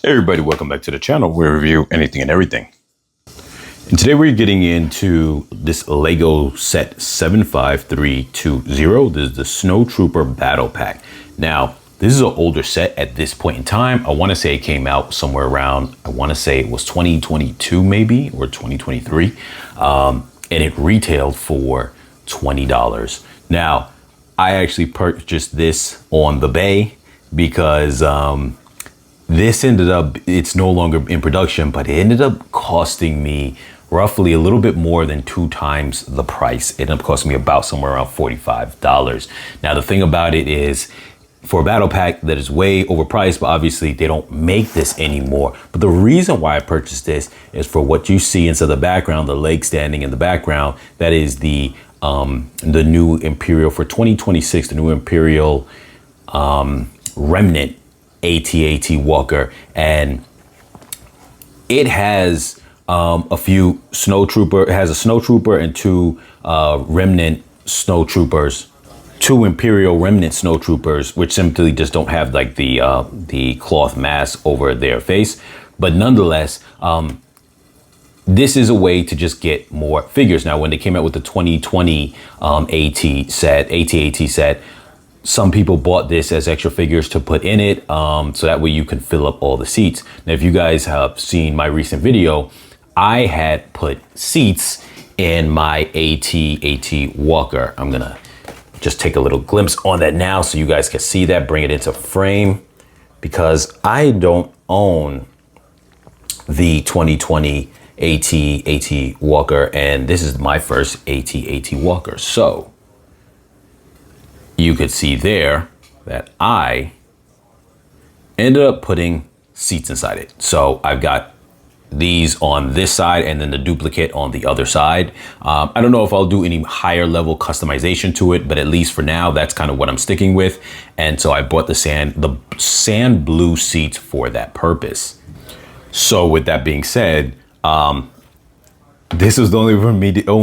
Hey everybody, welcome back to the channel where we review anything and everything. And today we're getting into this Lego set 75320. This is the Snowtrooper Battle Pack. Now, this is an older set at this point in time. I want to say it came out somewhere around, I want to say it was 2022 maybe, or 2023. And it retailed for $20. Now, I actually purchased this on the Bay because this ended up, it's no longer in production, but it ended up costing me roughly a little bit more than 2 times the price. It ended up costing me about somewhere around $45. Now, the thing about it is, for a battle pack that is way overpriced, but obviously they don't make this anymore. But the reason why I purchased this is for what you see inside the background, the leg standing in the background. That is the new Imperial for 2026, the new Imperial Remnant AT-AT Walker, and it has a few Snowtrooper. It has a Snowtrooper and 2 Remnant Snowtroopers, 2 Imperial Remnant Snowtroopers, which simply just don't have like the cloth mask over their face. But nonetheless, this is a way to just get more figures. Now, when they came out with the 2020 AT-AT set, some people bought this as extra figures to put in it, so that way you can fill up all the seats. Now, if you guys have seen my recent video, I had put seats in my AT-AT Walker. I'm gonna just take a little glimpse on that now so you guys can see that, bring it into frame, because I don't own the 2020 AT-AT Walker, and this is my first AT-AT Walker. So you could see there that I ended up putting seats inside it. So I've got these on this side and then the duplicate on the other side. I don't know if I'll do any higher level customization to it, but at least for now, that's kind of what I'm sticking with. And so I bought the sand blue seats for that purpose. So with that being said, this was the only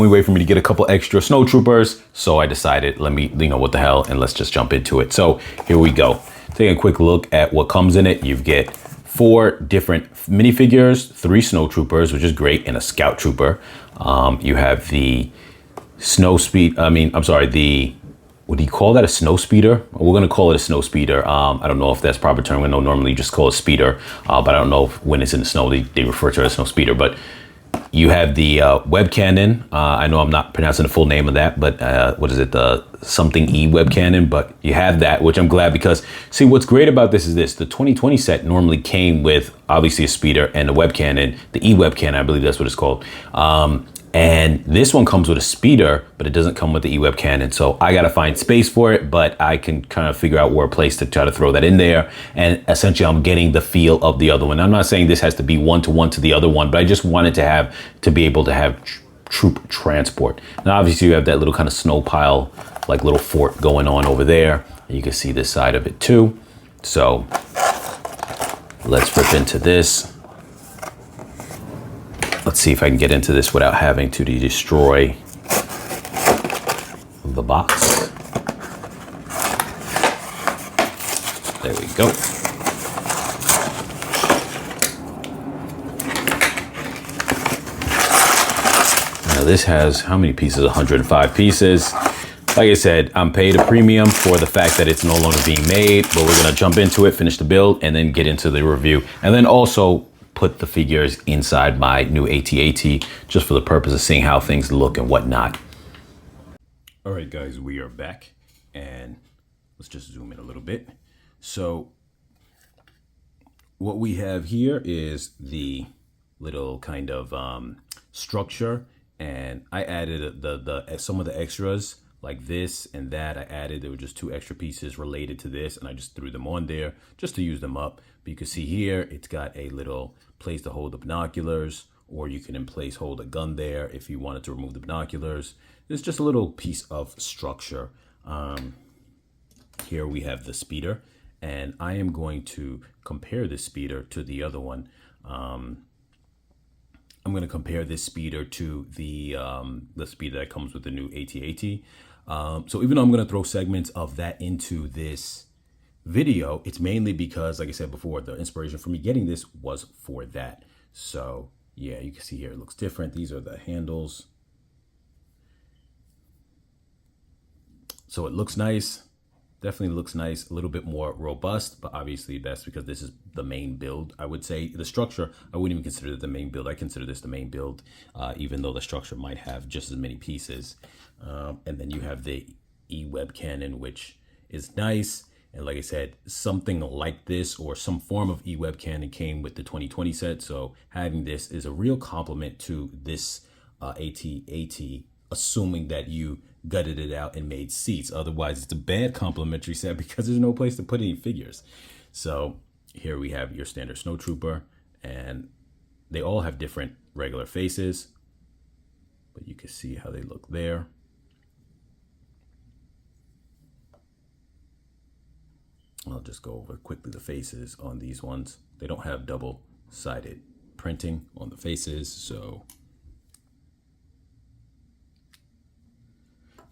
way for me to get a couple extra Snowtroopers. So I decided, let me, what the hell, and let's just jump into it. So here we go. Take a quick look at what comes in it. You get 4 different minifigures, 3 Snowtroopers, which is great, and a Scout Trooper. You have the what do you call that? A snow speeder? We're gonna call it a snow speeder. I don't know if that's proper term. I know normally you just call it speeder, but I don't know if when it's in the snow, they refer to it as snow speeder. But you have the web cannon. I know I'm not pronouncing the full name of that, but what is it? The something E web cannon, but you have that, which I'm glad, because see, what's great about this is this: the 2020 set normally came with obviously a speeder and a web cannon, the E web cannon, I believe that's what it's called. And this one comes with a speeder, but it doesn't come with the E-web cannon. So I got to find space for it, but I can kind of figure out where a place to try to throw that in there. And essentially I'm getting the feel of the other one. I'm not saying this has to be one-to-one to the other one, but I just wanted to be able to have troop transport. Now, obviously you have that little kind of snow pile, like little fort going on over there. And you can see this side of it too. So let's rip into this. Let's see if I can get into this without having to destroy the box. There we go. Now this has how many pieces? 105 pieces. Like I said, I'm paid a premium for the fact that it's no longer being made, but we're gonna jump into it, finish the build, and then get into the review. And then also put the figures inside my new AT-AT just for the purpose of seeing how things look and whatnot. All right, guys, we are back, and let's just zoom in a little bit. So what we have here is the little kind of structure, and I added some of the extras like this and that. I added, there were just 2 extra pieces related to this, and I just threw them on there just to use them up. But you can see here, it's got a little place to hold the binoculars, or you can in place hold a gun there if you wanted to remove the binoculars. It's just a little piece of structure. Here we have the speeder, and I am going to compare this speeder to the other one. I'm going to compare this speeder to the speeder that comes with the new AT-AT. So even though I'm going to throw segments of that into this video, it's mainly because, like I said before, the inspiration for me getting this was for that. So yeah, you can see here, it looks different. These are the handles. So it looks nice. Definitely looks nice, a little bit more robust, but obviously that's because this is the main build. I would say the structure, I wouldn't even consider it the main build. I consider this the main build, even though the structure might have just as many pieces. And then you have the E-Web cannon, which is nice. And like I said, something like this or some form of E-Web cannon came with the 2020 set. So having this is a real compliment to this AT-AT, assuming that you gutted it out and made seats. Otherwise, it's a bad complimentary set because there's no place to put any figures. So here we have your standard Snowtrooper, and they all have different regular faces, but you can see how they look there. I'll just go over quickly the faces on these ones. They don't have double-sided printing on the faces, so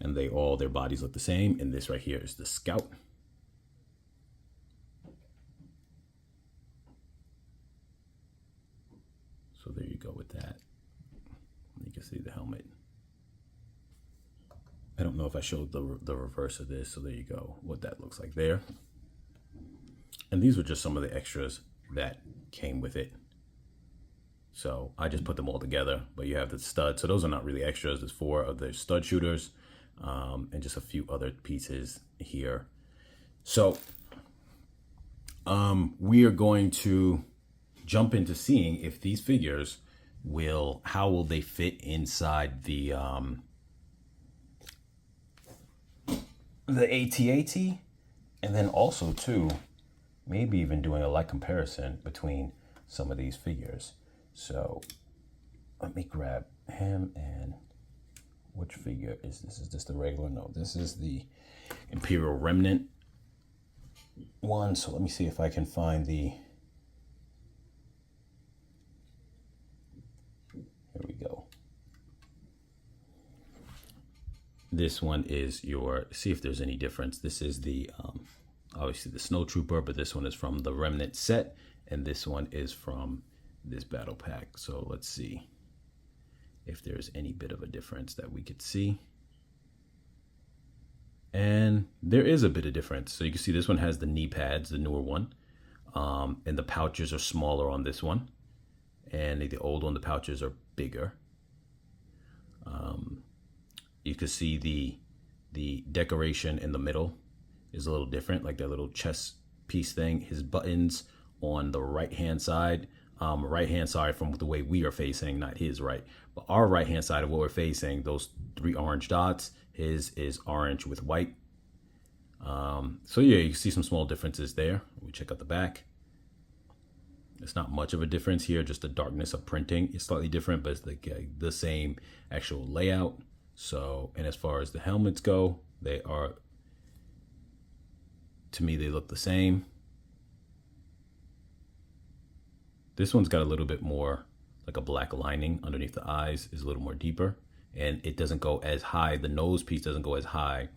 and their bodies look the same. And this right here is the Scout. So there you go with that. You can see the helmet. I don't know if I showed the reverse of this, so there you go, what that looks like there. And these were just some of the extras that came with it. So I just put them all together, but you have the stud. So those are not really extras. There's 4 of the stud shooters. And just a few other pieces here. So we are going to jump into seeing if these figures how will they fit inside the AT-AT, and then also too, maybe even doing a light comparison between some of these figures. So let me grab him, and which figure is this? Is this the regular? No, this is the Imperial Remnant one. So let me see if I can find the, here we go. This one is see if there's any difference. This is the, obviously the Snowtrooper, but this one is from the Remnant set, and this one is from this battle pack. So let's see if there's any bit of a difference that we could see. And there is a bit of difference. So you can see this one has the knee pads, the newer one, and the pouches are smaller on this one, and the old one, the pouches are bigger. You can see the decoration in the middle is a little different, like that little chest piece thing. His buttons on the right hand side from the way we are facing, not his right, but our right hand side of what we're facing, those 3 orange dots, his is orange with white. So yeah, you can see some small differences there. We check out the back. It's not much of a difference here, just the darkness of printing is slightly different, but it's the same actual layout. So, and as far as the helmets go, they are, to me, they look the same. This one's got a little bit more like a black lining underneath the eyes, is a little more deeper, and it doesn't go as high. The nose piece doesn't go as high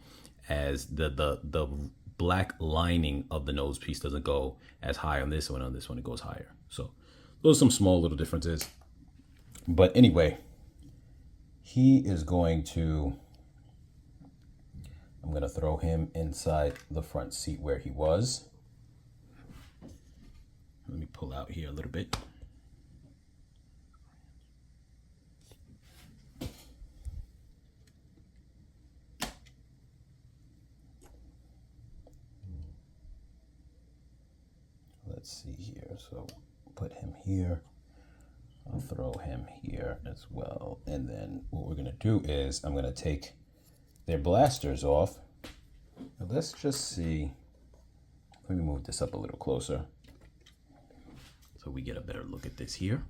as the black lining of the nose piece doesn't go as high on this one. On this one, it goes higher. So those are some small little differences. But anyway, he is going to, I'm going to throw him inside the front seat where he was. Let me pull out here a little bit. Let's see here. So put him here. I'll throw him here as well. And then what we're going to do is I'm going to take their blasters off. Now let's just see. Let me move this up a little closer so we get a better look at this here.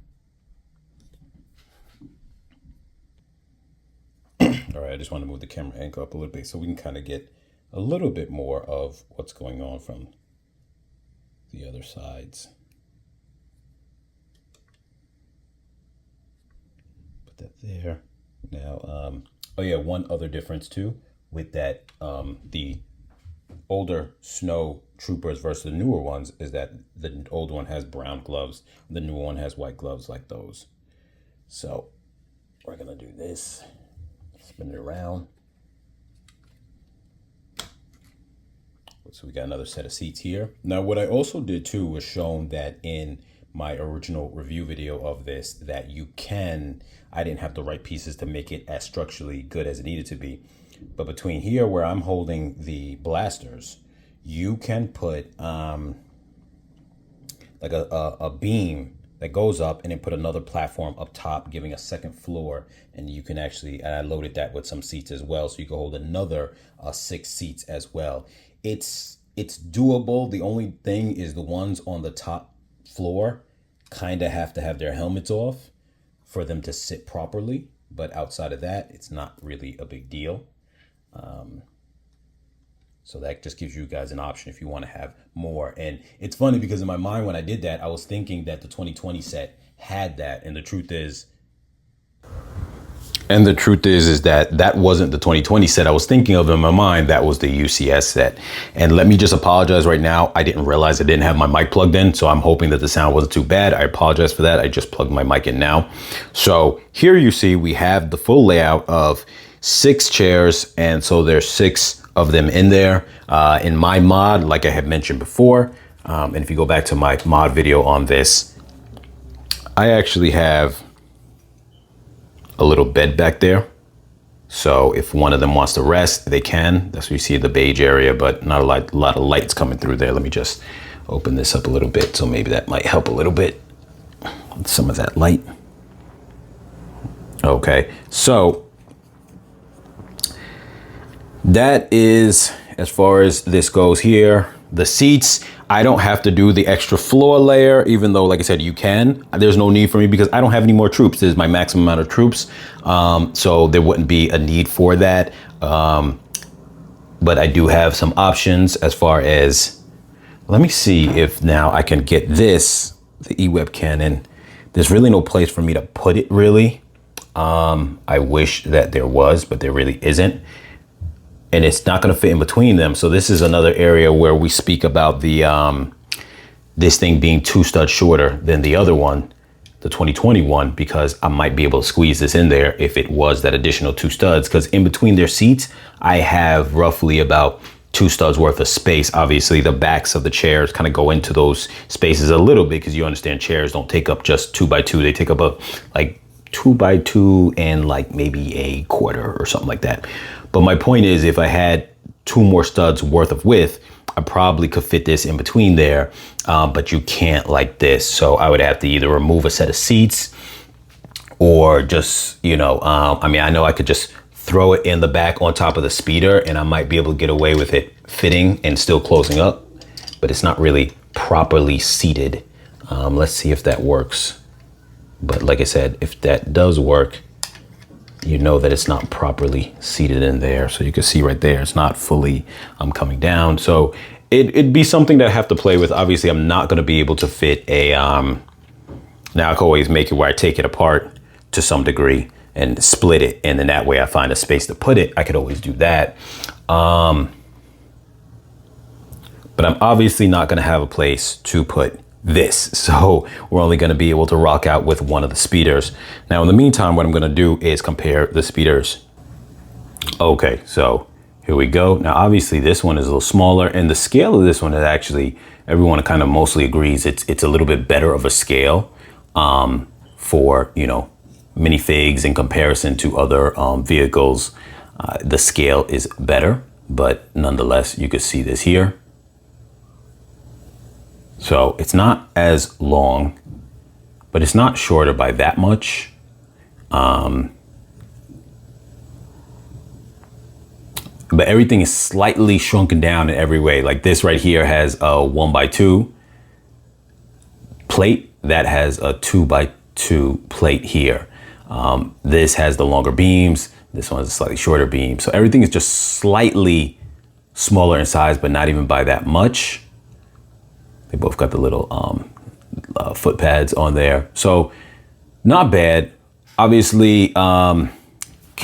All right, I just want to move the camera angle up a little bit so we can kind of get a little bit more of what's going on from the other sides. Put that there. Now, oh yeah, one other difference too with that, the older snow troopers versus the newer ones is that the older one has brown gloves, the newer one has white gloves like those. So we're gonna do this, spin it around. So we got another set of seats here. Now, what I also did too was shown that in my original review video of this, that I didn't have the right pieces to make it as structurally good as it needed to be. But between here where I'm holding the blasters, you can put like a beam that goes up and then put another platform up top, giving a second floor. And you can actually, and I loaded that with some seats as well. So you can hold another 6 seats as well. It's doable. The only thing is the ones on the top floor kind of have to have their helmets off for them to sit properly. But outside of that, it's not really a big deal. So that just gives you guys an option if you want to have more. And it's funny because in my mind, when I did that, I was thinking that the 2020 set had that. And the truth is that that wasn't the 2020 set I was thinking of in my mind. That was the UCS set. And let me just apologize right now. I didn't realize I didn't have my mic plugged in. So I'm hoping that the sound wasn't too bad. I apologize for that. I just plugged my mic in now. So here you see we have the full layout of 6 chairs. And so there's 6 of them in there. In my mod, like I had mentioned before, and if you go back to my mod video on this, I actually have a little bed back there. So if one of them wants to rest, they can. That's what you see the beige area, but not a lot of lights coming through there. Let me just open this up a little bit. So maybe that might help a little bit. Some of that light. Okay, so that is as far as this goes here. The seats, I don't have to do the extra floor layer, even though, like I said, you can. There's no need for me because I don't have any more troops. This is my maximum amount of troops. So there wouldn't be a need for that. But I do have some options as far as, let me see if now I can get this, the E-Web cannon. There's really no place for me to put it, really. I wish that there was, but there really isn't. And it's not going to fit in between them. So this is another area where we speak about the this thing being 2 studs shorter than the other one, the 2021, because I might be able to squeeze this in there if it was that additional 2 studs. Because in between their seats, I have roughly about 2 studs worth of space. Obviously, the backs of the chairs kind of go into those spaces a little bit because you understand chairs don't take up just 2 by 2. They take up like 2 by 2 and like maybe a quarter or something like that. But my point is, if I had 2 more studs worth of width, I probably could fit this in between there, but you can't like this. So I would have to either remove a set of seats or just, I mean, I know I could just throw it in the back on top of the speeder and I might be able to get away with it fitting and still closing up, but it's not really properly seated. Let's see if that works. But like I said, if that does work, you know that it's not properly seated in there. So you can see right there, it's not fully coming down. So it'd be something that I have to play with. Obviously, I'm not going to be able to fit a, now I can always make it where I take it apart to some degree and split it. And then that way I find a space to put it. I could always do that. But I'm obviously not going to have a place to put this. So we're only going to be able to rock out with one of the speeders. Now, in the meantime, what I'm going to do is compare the speeders. Okay, so here we go. Now, obviously, this one is a little smaller, and the scale of this one is actually, everyone kind of mostly agrees it's a little bit better of a scale for, minifigs in comparison to other vehicles. The scale is better, but nonetheless, you can see this here. So it's not as long, but it's not shorter by that much. But everything is slightly shrunken down in every way. Like this right here has a 1x2 plate. That has a 2x2 plate here. This has the longer beams. This one has a slightly shorter beam. So everything is just slightly smaller in size, but not even by that much. They both got the little foot pads on there. So not bad. Obviously, can't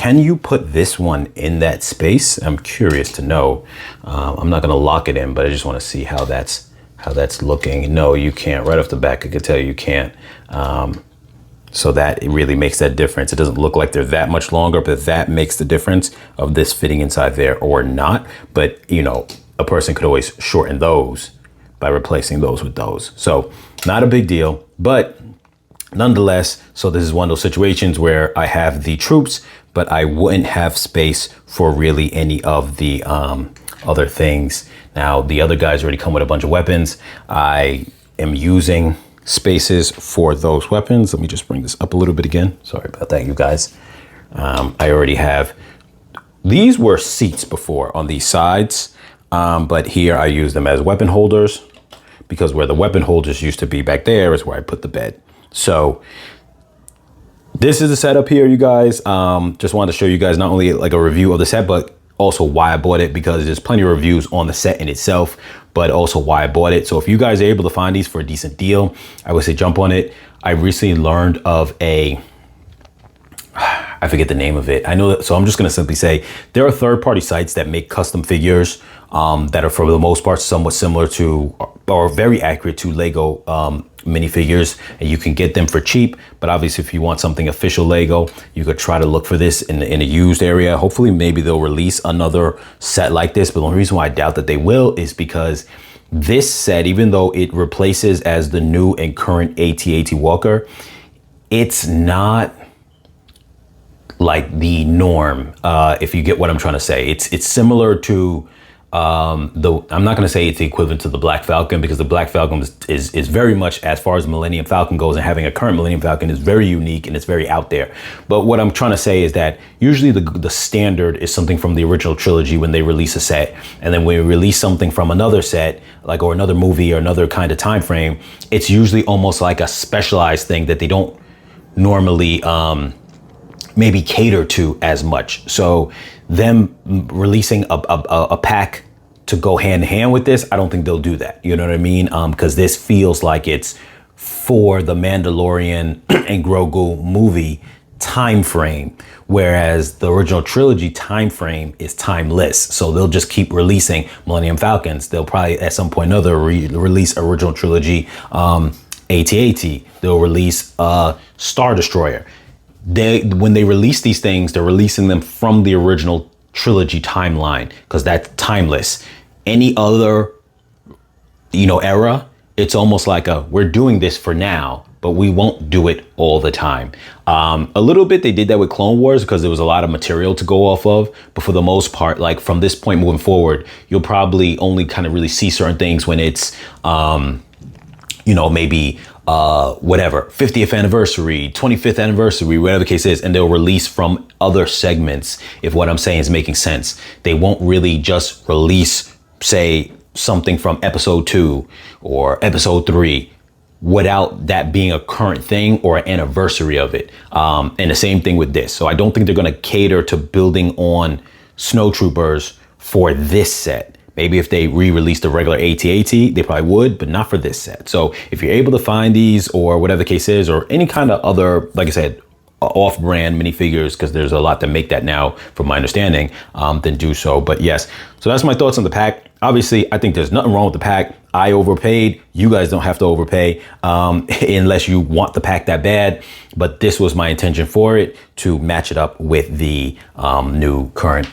Can you put this one in that space? I'm curious to know. I'm not gonna lock it in, but I just wanna see how that's looking. No, you can't. Right off the back, I could tell you can't. So that it really makes that difference. It doesn't look like they're that much longer, but that makes the difference of this fitting inside there or not. But you know, a person could always shorten those by replacing those with those. So not a big deal, but nonetheless, so this is one of those situations where I have the troops, but I wouldn't have space for really any of the other things. Now, the other guys already come with a bunch of weapons. I am using spaces for those weapons. Let me just bring this up a little bit again. Sorry about that, you guys. I already have, these were seats before on these sides, but here I use them as weapon holders because where the weapon holders used to be back there is where I put the bed. So this is the setup here, you guys. Just wanted to show you guys not only like a review of the set, but also why I bought it, because there's plenty of reviews on the set in itself, but also why I bought it. So if you guys are able to find these for a decent deal, I would say jump on it. I recently learned of I forget the name of it. I know that, so I'm just gonna simply say there are third-party sites that make custom figures that are for the most part somewhat similar to or very accurate to Lego minifigures, and you can get them for cheap. But obviously, if you want something official Lego, you could try to look for this in a used area. Hopefully, maybe they'll release another set like this. But the only reason why I doubt that they will is because this set, even though it replaces as the new and current AT-AT Walker, it's not like the norm, if you get what I'm trying to say. It's similar to I'm not going to say it's the equivalent to the Black Falcon, because the Black Falcon is very much, as far as Millennium Falcon goes, and having a current Millennium Falcon is very unique and it's very out there. But what I'm trying to say is that usually the standard is something from the original trilogy when they release a set, and then when we release something from another set, like, or another movie or another kind of time frame, it's usually almost like a specialized thing that they don't normally maybe cater to as much. So them releasing a pack to go hand in hand with this, I don't think they'll do that. You know what I mean? Because this feels like it's for the Mandalorian and Grogu movie time frame, whereas the original trilogy time frame is timeless. So they'll just keep releasing Millennium Falcons. They'll probably at some point or another release original trilogy AT-AT. They'll release Star Destroyer. When they release these things, they're releasing them from the original trilogy timeline, because that's timeless. Any other, era, it's almost like we're doing this for now, but we won't do it all the time. A little bit they did that with Clone Wars because there was a lot of material to go off of, but for the most part, like from this point moving forward, you'll probably only kind of really see certain things when it's maybe whatever, 50th anniversary, 25th anniversary, whatever the case is, and they'll release from other segments, if what I'm saying is making sense. They won't really just release, say, something from episode 2 or episode 3 without that being a current thing or an anniversary of it. And the same thing with this. So I don't think they're going to cater to building on Snowtroopers for this set. Maybe if they re-released the regular AT-AT, they probably would, but not for this set. So if you're able to find these, or whatever the case is, or any kind of other, like I said, off-brand minifigures, because there's a lot that make that now, from my understanding, then do so. But yes, so that's my thoughts on the pack. Obviously, I think there's nothing wrong with the pack. I overpaid. You guys don't have to overpay unless you want the pack that bad. But this was my intention for it, to match it up with the new current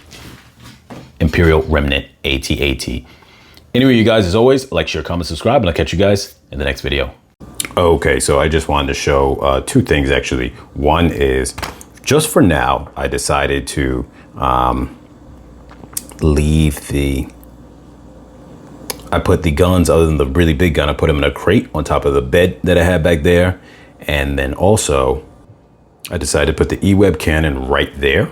Imperial Remnant AT-AT. Anyway, you guys, as always, like, share, comment, subscribe, and I'll catch you guys in the next video. Okay, so I just wanted to show two things, actually. One is, just for now, I decided to I put the guns, other than the really big gun, I put them in a crate on top of the bed that I had back there. And then also, I decided to put the E-Web cannon right there.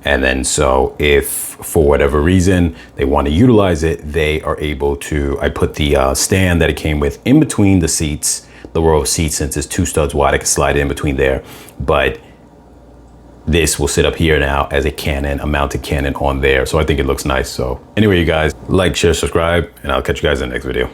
And then so if for whatever reason they want to utilize it, they are able to, I put the stand that it came with in between the seats, the row of seats, since it's 2 studs wide, I can slide it in between there. But this will sit up here now as a cannon, a mounted cannon on there. So I think it looks nice. So anyway, you guys, like, share, subscribe, and I'll catch you guys in the next video.